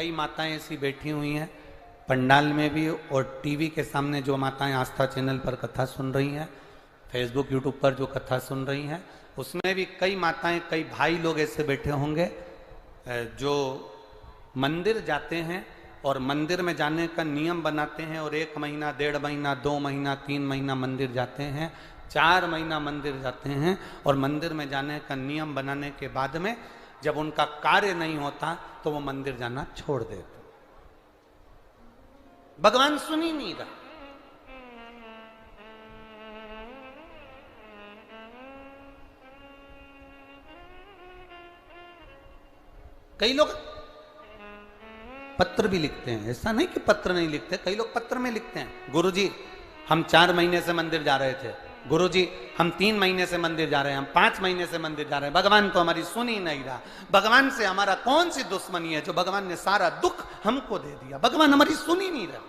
कई माताएं ऐसी बैठी हुई हैं पंडाल में भी और टीवी के सामने जो माताएं आस्था चैनल पर कथा सुन रही हैं, फेसबुक यूट्यूब पर जो कथा सुन रही हैं, उसमें भी कई माताएं कई भाई लोग ऐसे बैठे होंगे जो मंदिर जाते हैं और मंदिर में जाने का नियम बनाते हैं और 1 महीना 1.5 महीना 2 महीना 3 महीना मंदिर जाते हैं, 4 महीना मंदिर जाते हैं और मंदिर में जाने का नियम बनाने के बाद में जब उनका कार्य नहीं होता तो वो मंदिर जाना छोड़ देते। भगवान सुन ही नहीं रहा। कई लोग पत्र भी लिखते हैं, ऐसा नहीं कि पत्र नहीं लिखते, कई लोग पत्र में लिखते हैं, गुरुजी हम 4 महीने से मंदिर जा रहे थे, गुरुजी हम 3 महीने से मंदिर जा रहे हैं, हम 5 महीने से मंदिर जा रहे हैं, भगवान तो हमारी सुन ही नहीं रहा। भगवान से हमारा कौन सी दुश्मनी है जो भगवान ने सारा दुख हमको दे दिया, भगवान हमारी सुन ही नहीं रहा।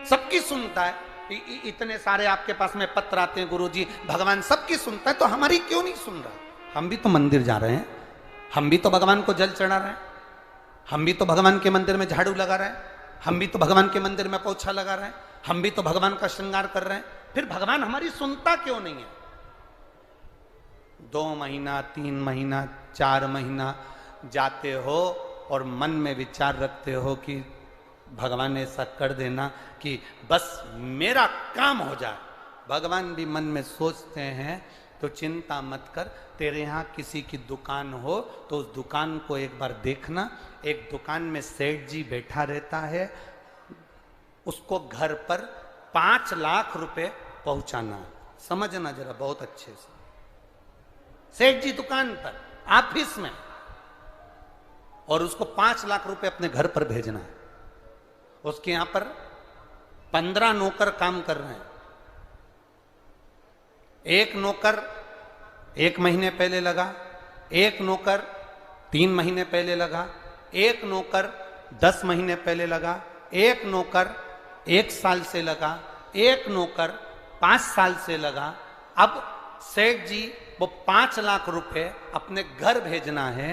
सबकी सुनता है, इतने सारे आपके पास में पत्र आते हैं, गुरुजी भगवान सबकी सुनता है तो हमारी क्यों नहीं सुन रहा? हम भी तो मंदिर जा रहे हैं, हम भी तो भगवान को जल चढ़ा रहे हैं, हम भी तो भगवान के मंदिर में झाड़ू लगा रहे हैं, हम भी तो भगवान के मंदिर में पोछा लगा रहे हैं, हम भी तो भगवान का श्रृंगार कर रहे हैं, फिर भगवान हमारी सुनता क्यों नहीं है? 2 महीना 3 महीना 4 महीना जाते हो और मन में विचार रखते हो कि भगवान ऐसा कर देना कि बस मेरा काम हो जाए। भगवान भी मन में सोचते हैं तो चिंता मत कर, तेरे यहाँ किसी की दुकान हो तो उस दुकान को एक बार देखना। एक दुकान में सेठ जी बैठा रहता है, उसको घर पर 5 लाख रुपए पहुंचाना। समझना जरा बहुत अच्छे से, सेठ जी दुकान पर ऑफिस में और उसको 5 लाख रुपए अपने घर पर भेजना है। उसके यहां पर 15 नौकर काम कर रहे हैं। एक नौकर 1 महीने पहले लगा, एक नौकर 3 महीने पहले लगा, एक नौकर 10 महीने पहले लगा, एक नौकर 1 साल से लगा, एक नौकर 5 साल से लगा। अब सेठ जी वो 5 लाख रुपए अपने घर भेजना है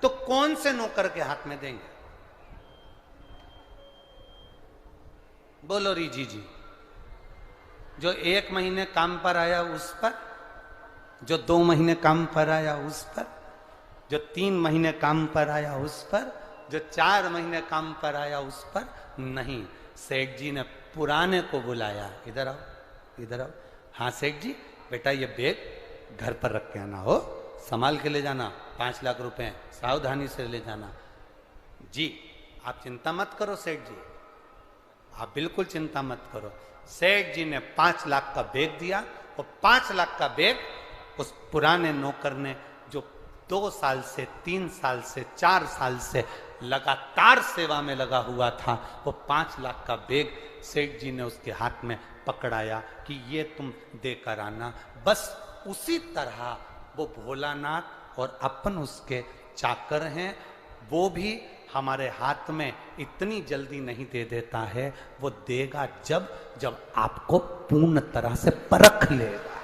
तो कौन से नौकर के हाथ में देंगे? बोलो रीजी जी। जो 1 महीने काम पर आया उस पर, जो 2 महीने काम पर आया उस पर, जो 3 महीने काम पर आया उस पर, जो 4 महीने काम पर आया उस पर नहीं। सेठ जी ने पुराने को बुलाया, इधर आओ इधर आओ। हाँ सेठ जी बेटा ये बैग घर पर रख के आना, हो संभाल के ले जाना, 5 लाख रुपए सावधानी से ले जाना। जी आप चिंता मत करो सेठ जी, आप बिल्कुल चिंता मत करो। सेठ जी ने 5 लाख का बैग दिया और 5 लाख का बैग उस पुराने नौकर ने जो 2 साल से 3 साल से 4 साल से लगातार सेवा में लगा हुआ था, वो 5 लाख का बैग सेठ जी ने उसके हाथ में पकड़ाया कि ये तुम देकर आना। बस उसी तरह वो भोलानाथ और अपन उसके चाकर हैं, वो भी हमारे हाथ में इतनी जल्दी नहीं दे देता है, वो देगा जब जब आपको पूर्ण तरह से परख लेगा।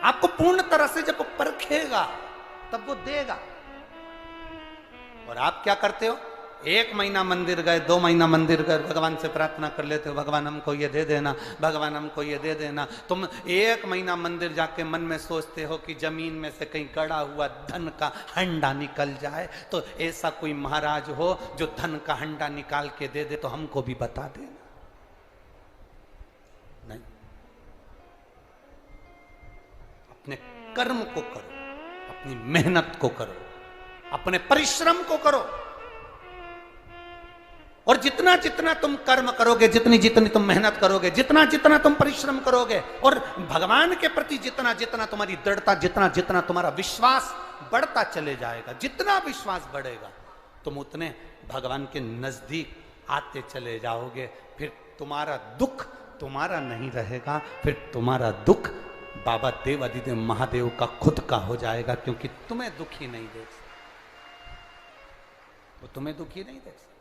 आपको पूर्ण तरह से जब वो परखेगा तब वो देगा। और आप क्या करते हो? 1 महीना मंदिर गए, 2 महीना मंदिर गए, भगवान से प्रार्थना कर लेते हो, भगवान हमको ये दे देना, भगवान हमको ये दे देना। तुम 1 महीना मंदिर जाके मन में सोचते हो कि जमीन में से कहीं गड़ा हुआ धन का हंडा निकल जाए, तो ऐसा कोई महाराज हो जो धन का हंडा निकाल के दे दे तो हमको भी बता देना। नहीं, अपने कर्म को करो, अपनी मेहनत को करो, अपने परिश्रम को करो। और जितना जितना तुम कर्म करोगे, जितनी जितनी तुम मेहनत करोगे, जितना जितना तुम परिश्रम करोगे और भगवान के प्रति जितना जितना तुम्हारी दृढ़ता, जितना जितना तुम्हारा विश्वास बढ़ता चले जाएगा, जितना विश्वास बढ़ेगा तुम उतने भगवान के नजदीक आते चले जाओगे। फिर तुम्हारा दुख तुम्हारा नहीं रहेगा, फिर तुम्हारा दुख बाबा देवाधिदेव महादेव का खुद का हो जाएगा, क्योंकि तुम्हें दुखी नहीं देख सकते, वो तुम्हें दुखी नहीं देख सकते।